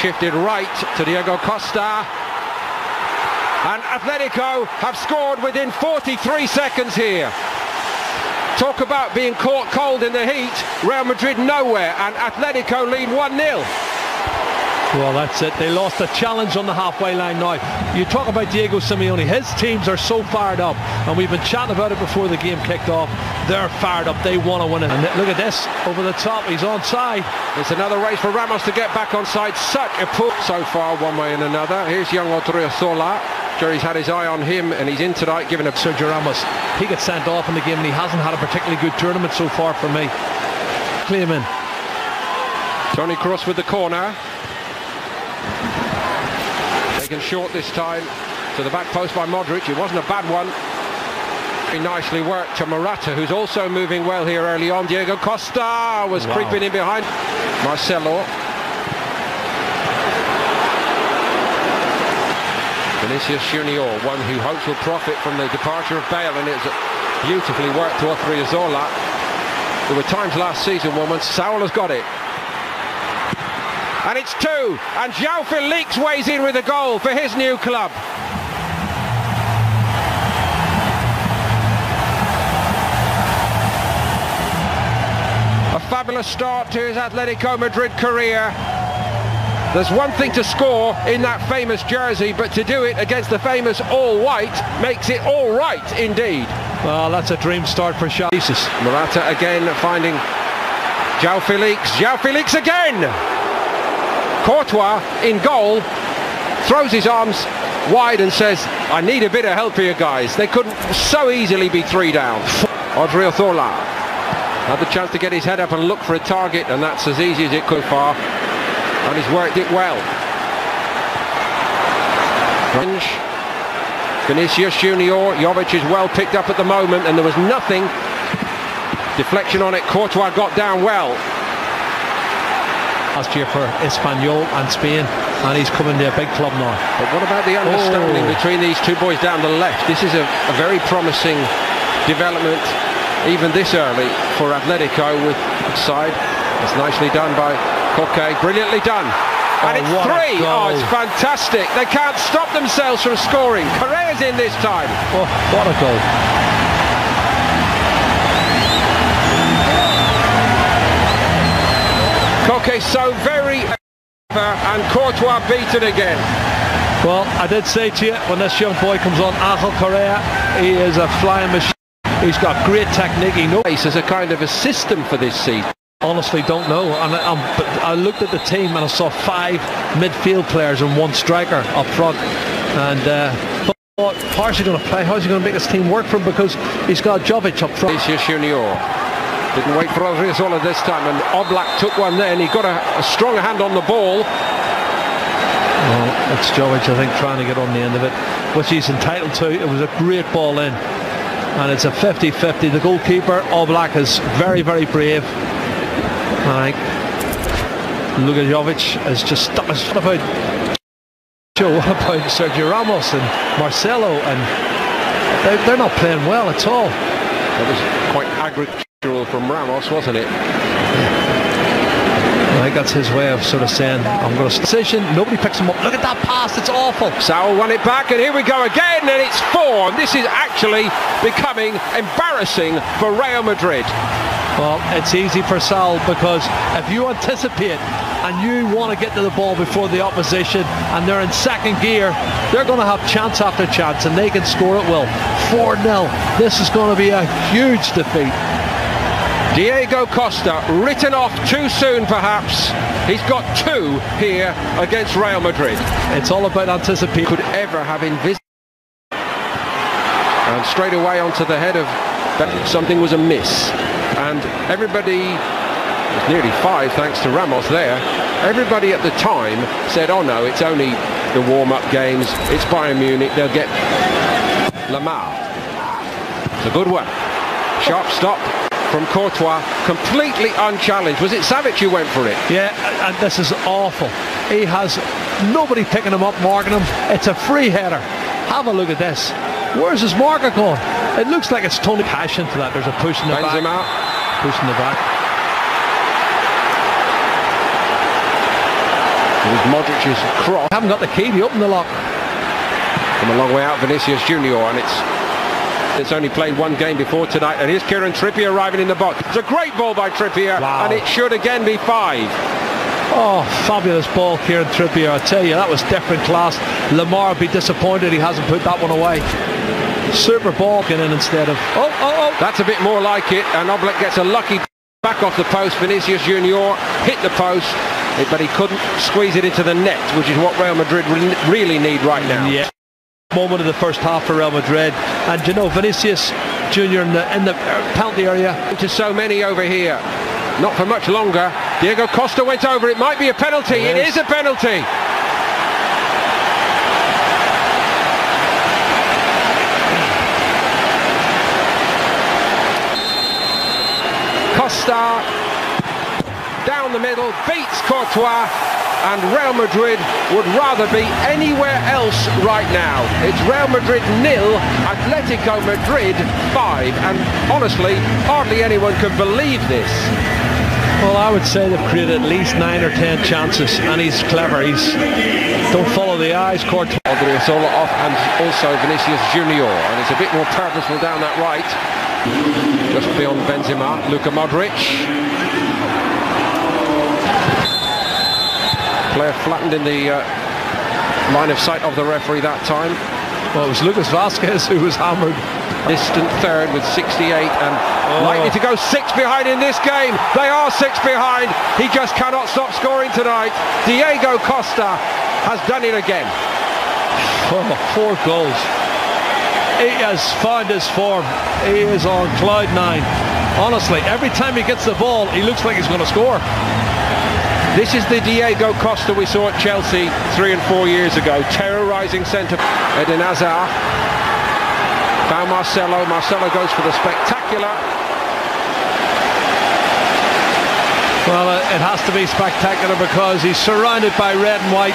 shifted right to Diego Costa. And Atletico have scored within 43 seconds here. Talk about being caught cold in the heat. Real Madrid nowhere, and Atletico lead 1-0. Well, that's it. They lost the challenge on the halfway line now. You talk about Diego Simeone. His teams are so fired up, and we've been chatting about it before the game kicked off. They're fired up. They want to win it. And look at this. Over the top. He's onside. It's another race for Ramos to get back onside. Such a pull so far, one way and another. Here's young Odriozola. Jerry's had his eye on him, and he's in tonight, giving up Sergio Ramos. He gets sent off in the game, and he hasn't had a particularly good tournament so far for me. Claiming. Toni Kroos with the corner. Taken short this time to the back post by Modric. It wasn't a bad one. Very nicely worked to Morata, who's also moving well here early on. Diego Costa was creeping in behind Marcelo. Vinicius Junior, one who hopes will profit from the departure of Bale, and it's beautifully worked to Odriozola. There were times last season when Saul has got it. And it's two, and João Felix weighs in with a goal for his new club. A fabulous start to his Atletico Madrid career. There's one thing to score in that famous jersey, but to do it against the famous all-white makes it all right indeed. Well, that's a dream start for Xavi. Morata again finding João Felix. João Felix again! Courtois in goal, throws his arms wide and says, I need a bit of help here, guys. They couldn't so easily be 3 down. Odriozola had the chance to get his head up and look for a target, and that's as easy as it could far. And he's worked it well. Vinicius Junior, Jovic is well picked up at the moment, and there was nothing. Deflection on it, Courtois got down well. Last year for Espanyol and Spain, and he's coming to a big club now. But what about the understanding between these two boys down the left? This is a very promising development, even this early, for Atletico with side. It's nicely done by Koke, brilliantly done. And it's 3. Oh, it's fantastic. They can't stop themselves from scoring. Correa's in this time. Oh, what a goal. Koke so very and Courtois beaten again. Well, I did say to you, when this young boy comes on, Angel Correa, he is a flying machine. He's got great technique. He knows as a kind of a system for this season. Honestly, don't know. And I looked at the team and I saw 5 midfield players and 1 striker up front. And how's he going to play? How's he going to make this team work for him? Because he's got Jovic up front. Vinicius Junior didn't wait for Odriozola this time, and Oblak took one there, and he got a strong hand on the ball. Well, it's Jovic, I think, trying to get on the end of it, which he's entitled to. It was a great ball in, and it's a 50-50. The goalkeeper, Oblak, is very, very brave. I think Luka Jovic is just stuck. What about Sergio Ramos and Marcelo? And they're not playing well at all. That was quite aggressive from Ramos, wasn't it? I think that's his way of sort of saying, I'm going to decision. Nobody picks him up. Look at that pass, it's awful. Saul won it back, and here we go again, and it's 4. And this is actually becoming embarrassing for Real Madrid. Well, it's easy for Saul, because if you anticipate and you want to get to the ball before the opposition and they're in second gear, they're going to have chance after chance, and they can score at will. 4-0. This is going to be a huge defeat. Diego Costa, written off too soon perhaps. He's got 2 here against Real Madrid. It's all about anticipation. Could ever have envisaged. And straight away onto the head of something was amiss. And everybody, it's nearly 5 thanks to Ramos there, everybody at the time said, oh no, it's only the warm-up games, it's Bayern Munich, they'll get Lamar. It's a good one. Sharp stop from Courtois, completely unchallenged. Was it Savic who went for it? Yeah, and this is awful. He has nobody picking him up, marking him. It's a free header. Have a look at this. Where's his marker going? It looks like it's Tony Cash into that. There's a push in the back. Push in the back. With Modric's cross. Haven't got the key to open the lock. From a long way out, Vinicius Junior, and it's only played one game before tonight, and here's Kieran Trippier arriving in the box. It's a great ball by Trippier, and it should again be 5. Oh, fabulous ball, Kieran Trippier. I tell you, that was different class. Lamar would be disappointed he hasn't put that one away. Super ball getting in instead of... Oh. That's a bit more like it, and Oblak gets a lucky back off the post. Vinicius Junior hit the post, but he couldn't squeeze it into the net, which is what Real Madrid really need right now. Yeah. Moment of the first half for Real Madrid, and you know, Vinicius Junior in the penalty area. To so many over here, not for much longer. Diego Costa went over. It might be a penalty. It is a penalty. Costa down the middle, beats Courtois, and Real Madrid would rather be anywhere else right now. It's Real Madrid 0, Atletico Madrid 5, and honestly, hardly anyone can believe this. Well, I would say they've created at least 9 or 10 chances, and he's clever. Don't follow the eyes, Courtois. Odriozola off, and also Vinicius Junior, and it's a bit more purposeful down that right. Just beyond Benzema, Luka Modric. Player flattened in the line of sight of the referee that time. Well, it was Lucas Vazquez who was hammered. Distant third with 68 and likely to go 6 behind in this game. They are 6 behind. He just cannot stop scoring tonight. Diego Costa has done it again. 4 goals. He has found his form. He is on cloud 9. Honestly, every time he gets the ball, he looks like he's going to score. This is the Diego Costa we saw at Chelsea 3 and 4 years ago, terrorising centre. Eden Hazard found Marcelo. Marcelo goes for the spectacular. Well, it has to be spectacular because he's surrounded by red and white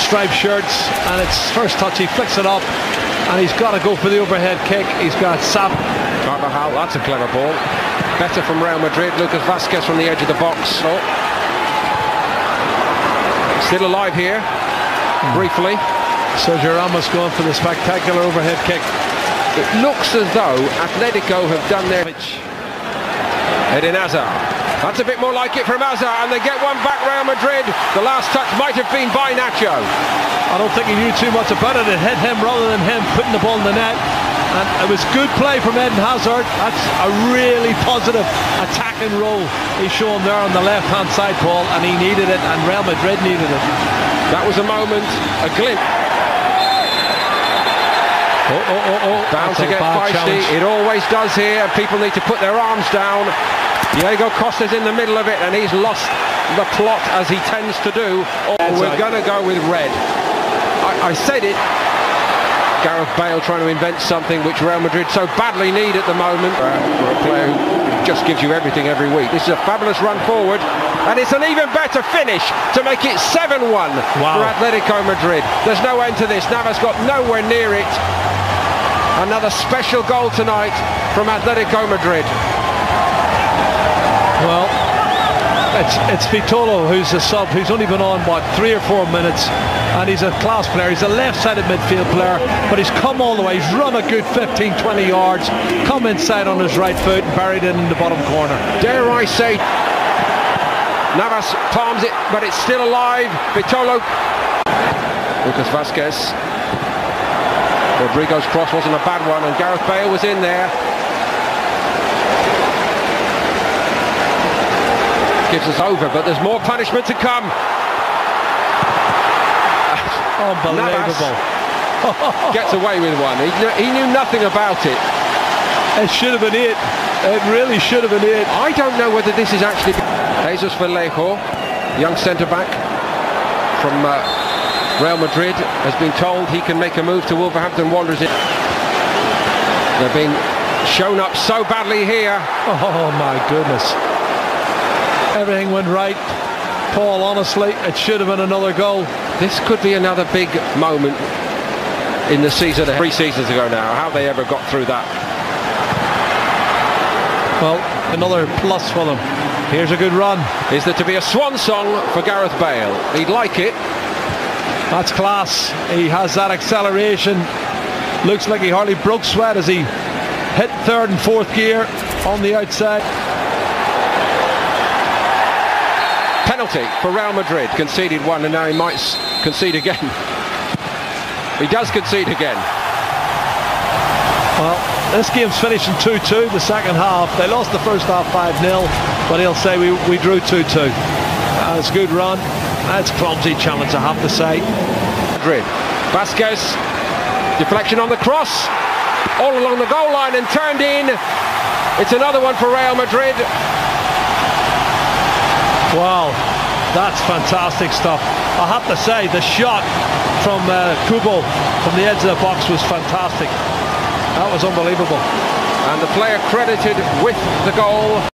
striped shirts, and it's first touch. He flicks it up, and he's got to go for the overhead kick. He's got Sap. Carvajal, that's a clever ball. Better from Real Madrid. Lucas Vazquez from the edge of the box. Oh. Still alive here, briefly. Sergio Ramos going for the spectacular overhead kick. It looks as though Atletico have done their... Eden Hazard. That's a bit more like it from Hazard, and they get one back, Real Madrid. The last touch might have been by Nacho. I don't think he knew too much about it. It hit him rather than him putting the ball in the net. And it was good play from Eden Hazard. That's a really positive attacking role he's shown there on the left-hand side, Paul, and he needed it, and Real Madrid needed it. That was a moment, a glimpse. Bound to get feisty. It always does here. People need to put their arms down. Diego Costa's in the middle of it, and he's lost the plot as he tends to do. We're going to go with red. I said it. Gareth Bale trying to invent something which Real Madrid so badly need at the moment. For a player who just gives you everything every week. This is a fabulous run forward, and it's an even better finish to make it 7-1 for Atletico Madrid. There's no end to this. Navas got nowhere near it. Another special goal tonight from Atletico Madrid. Well, it's Vitolo who's a sub, who's only been on, 3 or 4 minutes, and he's a class player. He's a left-sided midfield player, but he's come all the way. He's run a good 15-20 yards, come inside on his right foot and buried it in the bottom corner. Dare I say, Navas palms it, but it's still alive. Vitolo. Lucas Vazquez. Rodrigo's cross wasn't a bad one, and Gareth Bale was in there. Gives us over, but there's more punishment to come. Unbelievable. Gets away with one. He knew nothing about it. It should have been it. It really should have been it. I don't know whether this is actually... Jesus Vallejo, young centre-back from Real Madrid, has been told he can make a move to Wolverhampton Wanderers. They're being shown up so badly here. Oh my goodness. Everything went right, Paul. Honestly, it should have been another goal. This could be another big moment in the season. 3 seasons ago now. How they ever got through that. Well, another plus for them. Here's a good run. Is there to be a swan song for Gareth Bale? He'd like it. That's class. He has that acceleration. Looks like he hardly broke sweat as he hit third and fourth gear on the outside. Penalty for Real Madrid. Conceded one and now he might concede again. He does concede again. Well, this game's finishing 2-2 the second half. They lost the first half 5-0, but he'll say we drew 2-2. That's a good run. That's a clumsy challenge, I have to say. Madrid. Vasquez. Deflection on the cross. All along the goal line and turned in. It's another one for Real Madrid. Wow, that's fantastic stuff. I have to say, the shot from Kubo from the edge of the box was fantastic. That was unbelievable. And the player credited with the goal.